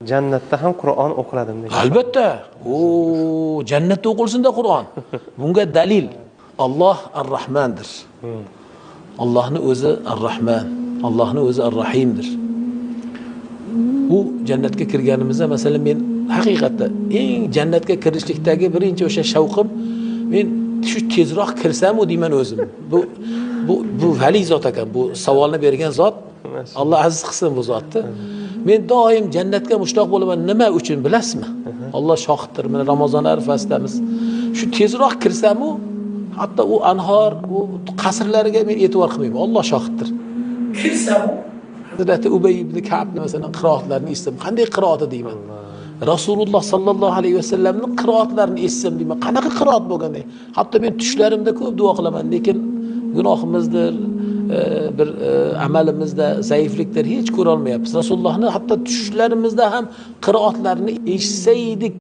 Jannatda ham Qur'on o'qiladimi degan. Albatta. Jannatda o'qilsin-da Qur'on. Bunga dalil Alloh Ar-Rahmandir. Allohning o'zi Ar-Rahman, Allohning o'zi Ar-Rahimdir. Bu jannatga kirganimizda, masalan, men haqiqatda eng jannatga kirishlikdagi birinchi o'sha shavqim, men shu tezroq kirsam-u deyman o'zim. Bu vali zot ekan, bu savolni bergan zot. Alloh aziz qilsin bu zotni. Men doim jannatga mushtoq bo'laman. Nima uchun bilasizmi? Alloh shohiddir. Mana Ramazon arafasidamiz. Shu tezroq kirsam-u, hatto u anhor, u qasrlariga men e'tibor qilmayman. Alloh shohiddir. Kirsam-u, Hazrati Ubay ibn Ka'b masalan qiroatlarini eshitsam, qanday qiroati deyman. Rasululloh sallallohu alayhi vasallamning qiroatlarini eshitsam deyman, qanaqa qiroat bo'lganda. Hatto men tushlarimda ko'p duo qilaman, lekin gunohimizdir, bir amalimizda zaiflikdir, hech ko'ra olmayapmiz. Rasulullohni hatto tushlarimizda ham qiroatlarini eshitsaydik